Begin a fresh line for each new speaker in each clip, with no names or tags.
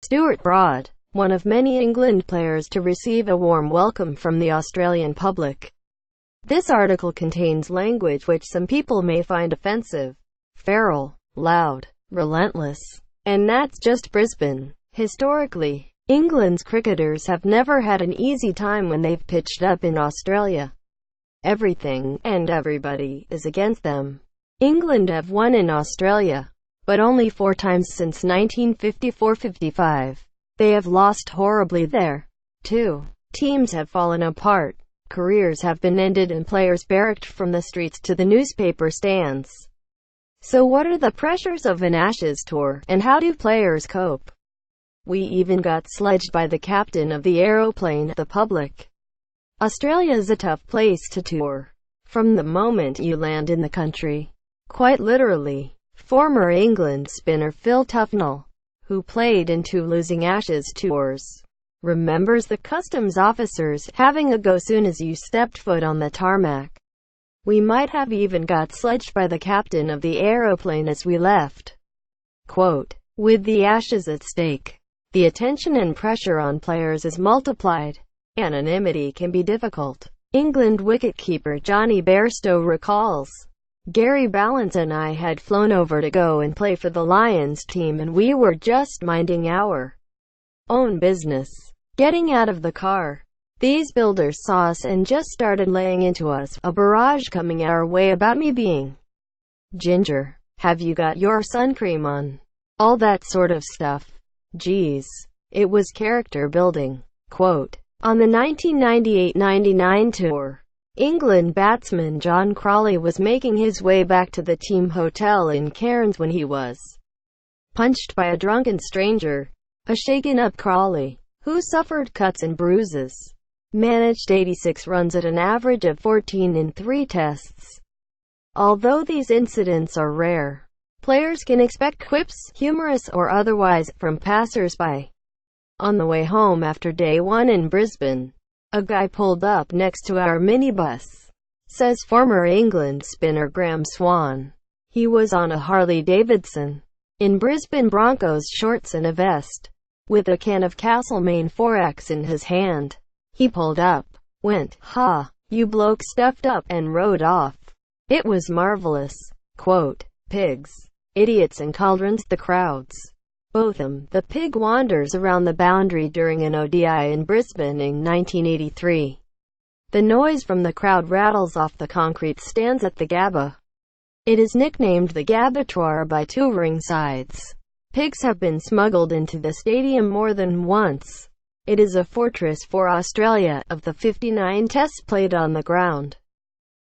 Stuart Broad, one of many England players to receive a warm welcome from the Australian public. This article contains language which some people may find offensive, feral, loud, relentless. And that's just Brisbane. Historically, England's cricketers have never had an easy time when they've pitched up in Australia. Everything, and everybody, is against them. England have won in Australia, but only 4 times since 1954-55. They have lost horribly there, too. Teams have fallen apart, careers have been ended and players barracked from the streets to the newspaper stands. So what are the pressures of an Ashes tour, and how do players cope? We even got sledged by the captain of the aeroplane, the public. Australia's a tough place to tour, from the moment you land in the country. Quite literally. Former England spinner Phil Tufnell, who played in 2 losing Ashes tours, remembers the customs officers having a go soon as you stepped foot on the tarmac. We might have even got sledged by the captain of the aeroplane as we left. Quote, with the Ashes at stake, the attention and pressure on players is multiplied. Anonymity can be difficult. England wicketkeeper Johnny Bairstow recalls, Gary Ballance and I had flown over to go and play for the Lions team and we were just minding our own business. Getting out of the car, these builders saw us and just started laying into us, a barrage coming our way about me being ginger, have you got your sun cream on, all that sort of stuff. Geez, it was character building. Quote, on the 1998-99 tour, England batsman John Crawley was making his way back to the team hotel in Cairns when he was punched by a drunken stranger. A shaken-up Crawley, who suffered cuts and bruises, managed 86 runs at an average of 14 in 3 tests. Although these incidents are rare, players can expect quips, humorous or otherwise, from passers-by. On the way home after day 1 in Brisbane, a guy pulled up next to our minibus, says former England spinner Graham Swan. He was on a Harley-Davidson, in Brisbane Broncos shorts and a vest, with a can of Castlemaine 4X in his hand. He pulled up, went, "Ha, you bloke stuffed up," and rode off. It was marvelous. Quote, pigs, idiots and cauldrons, the crowds. Botham, the pig wanders around the boundary during an ODI in Brisbane in 1983. The noise from the crowd rattles off the concrete stands at the Gabba. It is nicknamed the Gabbatoire by touring sides. Pigs have been smuggled into the stadium more than once. It is a fortress for Australia. Of the 59 tests played on the ground,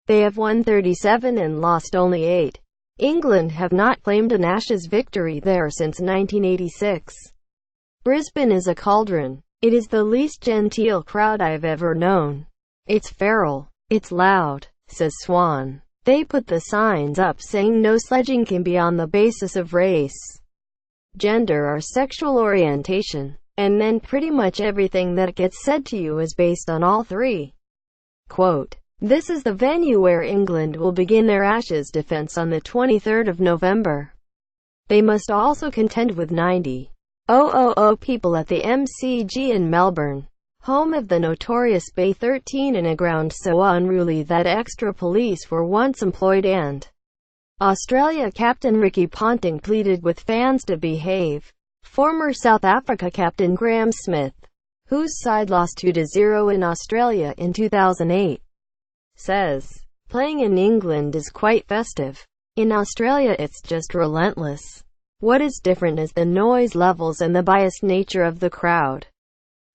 they have won 37 and lost only 8. England have not claimed an Ashes victory there since 1986. Brisbane is a cauldron. It is the least genteel crowd I've ever known. It's feral. It's loud, says Swan. They put the signs up saying no sledging can be on the basis of race, gender or sexual orientation. And then pretty much everything that gets said to you is based on all 3. Quote, this is the venue where England will begin their Ashes defence on the 23rd of November. They must also contend with 90,000 people at the MCG in Melbourne, home of the notorious Bay 13, in a ground so unruly that extra police were once employed, and Australia captain Ricky Ponting pleaded with fans to behave. Former South Africa captain Graham Smith, whose side lost 2-0 in Australia in 2008, says, playing in England is quite festive. In Australia it's just relentless. What is different is the noise levels and the biased nature of the crowd.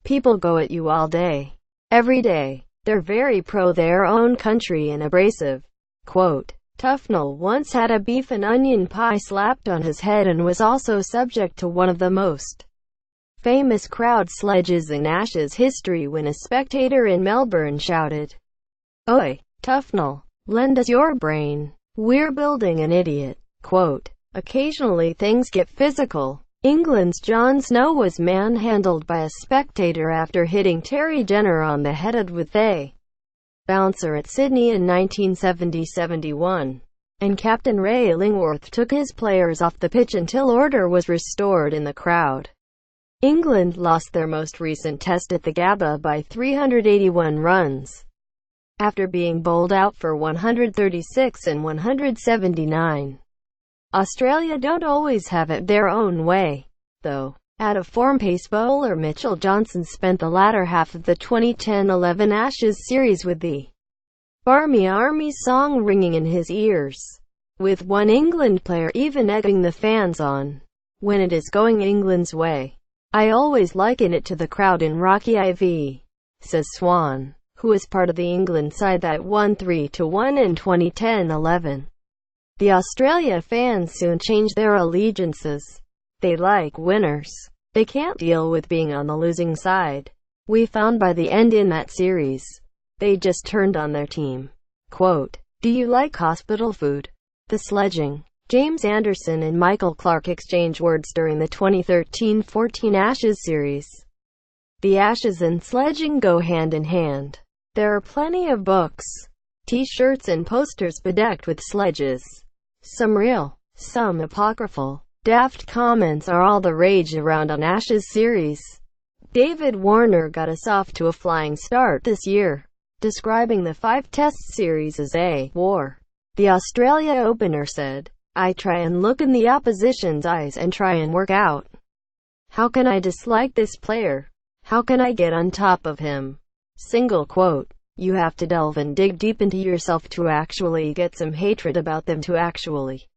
People go at you all day, every day. They're very pro their own country and abrasive. Quote, Tufnell once had a beef and onion pie slapped on his head and was also subject to one of the most famous crowd sledges in Ashes history when a spectator in Melbourne shouted, "Oi, Tufnell, lend us your brain. We're building an idiot." Quote, occasionally things get physical. England's Jon Snow was manhandled by a spectator after hitting Terry Jenner on the head with a bouncer at Sydney in 1970-71. and Captain Ray Illingworth took his players off the pitch until order was restored in the crowd. England lost their most recent test at the Gabba by 381 runs, after being bowled out for 136 and 179. Australia don't always have it their own way, though. Out-of-form pace bowler Mitchell Johnson spent the latter half of the 2010-11 Ashes series with the Barmy Army song ringing in his ears, with one England player even egging the fans on. When it is going England's way, I always liken it to the crowd in Rocky IV, says Swan, who is part of the England side that won 3-1 in 2010-11. The Australia fans soon changed their allegiances. They like winners. They can't deal with being on the losing side. We found by the end in that series, they just turned on their team. Quote, "Do you like hospital food?" The sledging. James Anderson and Michael Clarke exchange words during the 2013-14 Ashes series. The Ashes and sledging go hand in hand. There are plenty of books, t-shirts and posters bedecked with sledges. Some real, some apocryphal. Daft comments are all the rage around on Ashes series. David Warner got us off to a flying start this year, describing the 5-test series as a war. The Australia opener said, "I try and look in the opposition's eyes and try and work out, how can I dislike this player? How can I get on top of him?" Single quote. You have to delve and dig deep into yourself to actually get some hatred about them to actually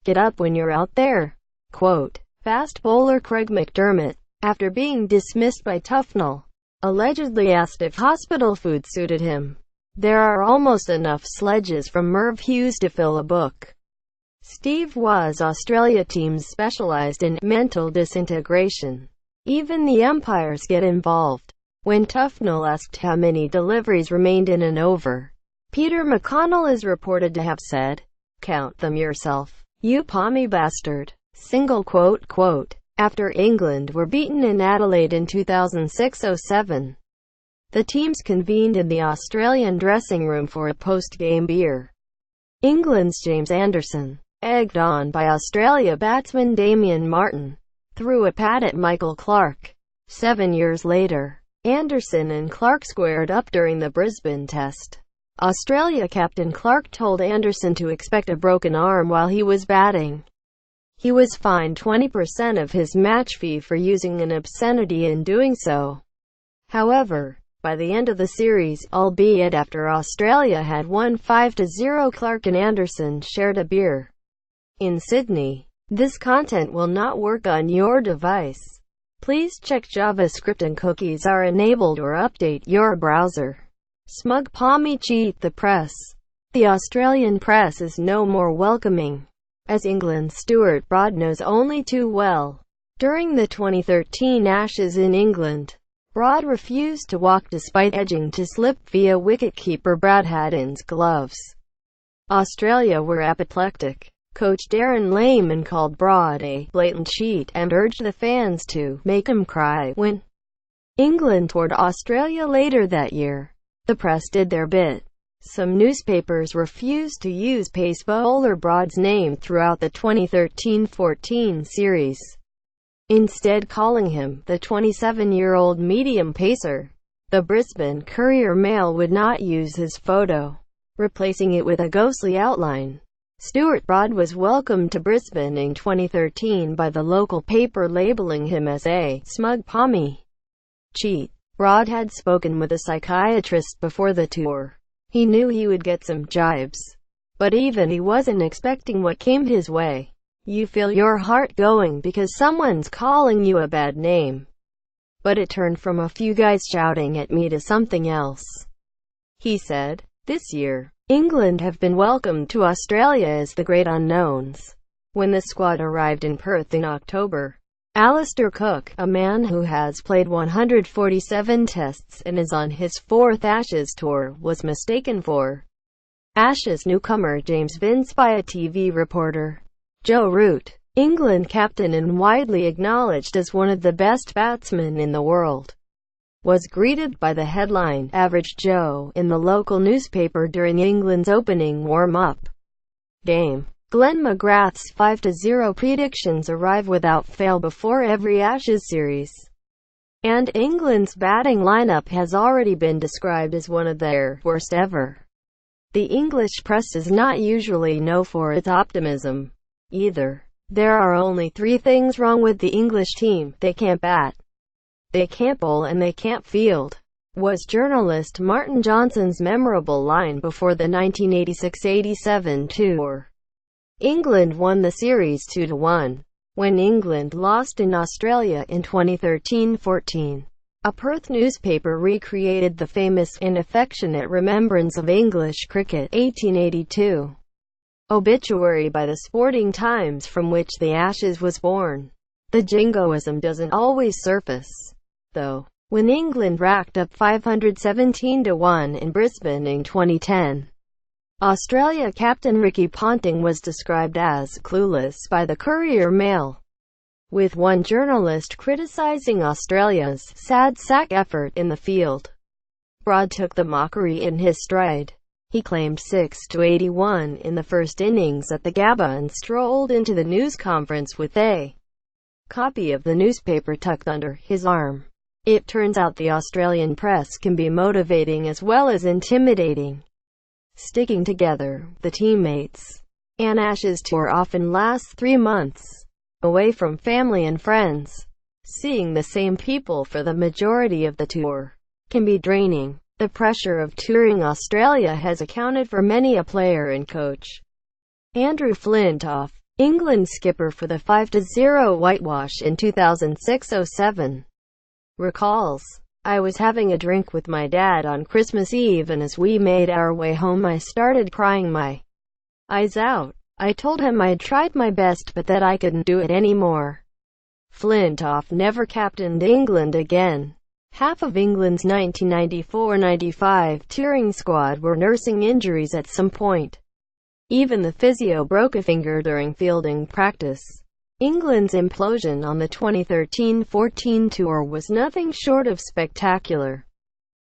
get up when you're out there. Quote, fast bowler Craig McDermott, after being dismissed by Tufnell, allegedly asked if hospital food suited him. There are almost enough sledges from Merv Hughes to fill a book. Steve Waugh's Australia teams specialized in mental disintegration. Even the umpires get involved. When Tufnell asked how many deliveries remained in an over, Peter McConnell is reported to have said, "Count them yourself, you pommy bastard." Single quote. After England were beaten in Adelaide in 2006-07, the teams convened in the Australian dressing room for a post-game beer. England's James Anderson, egged on by Australia batsman Damien Martyn, threw a pad at Michael Clarke. 7 years later, Anderson and Clarke squared up during the Brisbane Test. Australia captain Clarke told Anderson to expect a broken arm while he was batting. He was fined 20% of his match fee for using an obscenity in doing so. However, by the end of the series, albeit after Australia had won 5-0, Clarke and Anderson shared a beer. In Sydney, this content will not work on your device. Please check JavaScript and cookies are enabled or update your browser. Smug pommy cheat the press. The Australian press is no more welcoming, as England's Stuart Broad knows only too well. During the 2013 Ashes in England, Broad refused to walk despite edging to slip via wicketkeeper Brad Haddin's gloves. Australia were apoplectic. Coach Darren Lehmann called Broad a blatant cheat and urged the fans to make him cry when England toured Australia later that year. The press did their bit. Some newspapers refused to use pace bowler Broad's name throughout the 2013-14 series, instead calling him the 27-year-old medium pacer. The Brisbane Courier-Mail would not use his photo, replacing it with a ghostly outline. Stuart Broad was welcomed to Brisbane in 2013 by the local paper, labeling him as a smug pommy cheat. Broad had spoken with a psychiatrist before the tour. He knew he would get some jibes, but even he wasn't expecting what came his way. You feel your heart going because someone's calling you a bad name. But it turned from a few guys shouting at me to something else. He said, this year, England have been welcomed to Australia as the great unknowns. When the squad arrived in Perth in October, Alistair Cook, a man who has played 147 tests and is on his 4th Ashes tour, was mistaken for Ashes newcomer James Vince by a TV reporter. Joe Root, England captain and widely acknowledged as one of the best batsmen in the world, was greeted by the headline, "Average Joe," in the local newspaper during England's opening warm-up. game. Glenn McGrath's 5-0 predictions arrive without fail before every Ashes series. And England's batting lineup has already been described as one of their worst ever. The English press is not usually known for its optimism, either. There are only three things wrong with the English team: they can't bat, they can't bowl, and they can't field, was journalist Martin Johnson's memorable line before the 1986-87 tour. England won the series 2-1. When England lost in Australia in 2013-14, a Perth newspaper recreated the famous and affectionate remembrance of English cricket 1882 obituary by the Sporting Times from which the Ashes was born. The jingoism doesn't always surface, though. When England racked up 517-1 in Brisbane in 2010, Australia captain Ricky Ponting was described as clueless by the Courier Mail, with one journalist criticising Australia's sad sack effort in the field. Broad took the mockery in his stride. He claimed 6-81 in the first innings at the Gabba and strolled into the news conference with a copy of the newspaper tucked under his arm. It turns out the Australian press can be motivating as well as intimidating. Sticking together, the teammates. An Ashes tour often lasts 3 months. Away from family and friends, seeing the same people for the majority of the tour can be draining. The pressure of touring Australia has accounted for many a player and coach. Andrew Flintoff, England skipper for the 5-0 whitewash in 2006-07, recalls, "I was having a drink with my dad on Christmas Eve, and as we made our way home I started crying my eyes out. I told him I'd tried my best but that I couldn't do it anymore." Flintoff never captained England again. Half of England's 1994-95 touring squad were nursing injuries at some point. Even the physio broke a finger during fielding practice. England's implosion on the 2013-14 tour was nothing short of spectacular.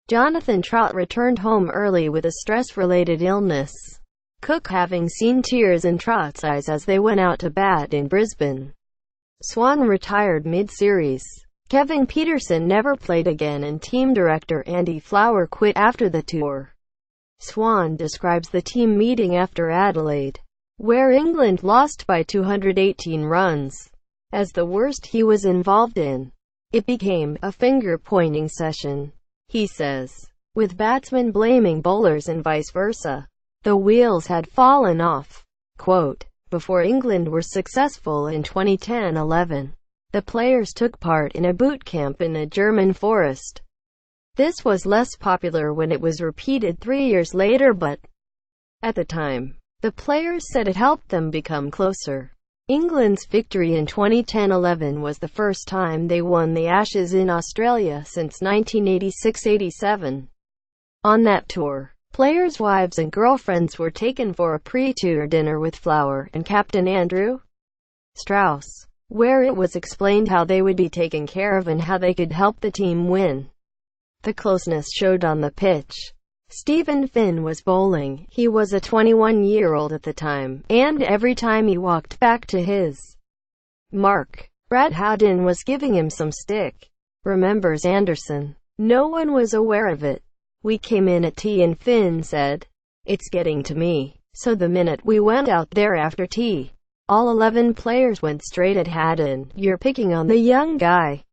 Jonathan Trott returned home early with a stress-related illness, Cook having seen tears in Trott's eyes as they went out to bat in Brisbane. Swan retired mid-series. Kevin Peterson never played again, and team director Andy Flower quit after the tour. Swan describes the team meeting after Adelaide, where England lost by 218 runs, as the worst he was involved in. It became a finger-pointing session, he says, with batsmen blaming bowlers and vice versa. The wheels had fallen off. Quote, "Before England were successful in 2010-11, the players took part in a boot camp in a German forest. This was less popular when it was repeated 3 years later, but at the time, the players said it helped them become closer." England's victory in 2010-11 was the first time they won the Ashes in Australia since 1986-87. On that tour, players' wives and girlfriends were taken for a pre-tour dinner with Flower and captain Andrew Strauss, where it was explained how they would be taken care of and how they could help the team win. The closeness showed on the pitch. Stephen Finn was bowling. He was a 21-year-old at the time, and every time he walked back to his mark, Brad Howden was giving him some stick, remembers Anderson. No one was aware of it. "We came in at tea and Finn said, 'It's getting to me.' So the minute we went out there after tea, all 11 players went straight at Haddon. 'You're picking on the young guy.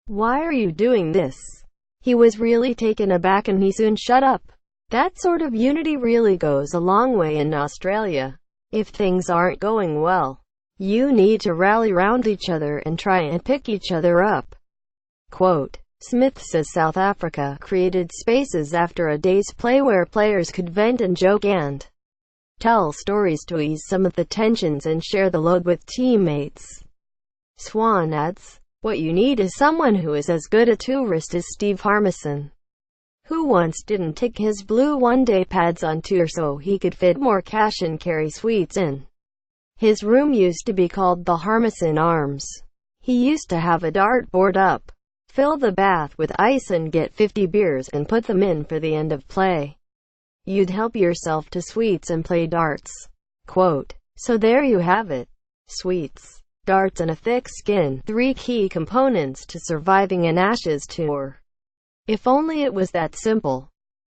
Why are you doing this?' He was really taken aback and he soon shut up." That sort of unity really goes a long way in Australia. If things aren't going well, you need to rally round each other and try and pick each other up. Quote, Smith says South Africa created spaces after a day's play where players could vent and joke and tell stories to ease some of the tensions and share the load with teammates. Swan adds, "What you need is someone who is as good a tourist as Steve Harmison, who once didn't take his blue one-day pads on tour so he could fit more cash and carry sweets in. His room used to be called the Harmison Arms. He used to have a dart board up, fill the bath with ice and get 50 beers and put them in for the end of play. You'd help yourself to sweets and play darts. Quote, "So there you have it. Sweets, darts and a thick skin, 3 key components to surviving an Ashes tour. If only it was that simple."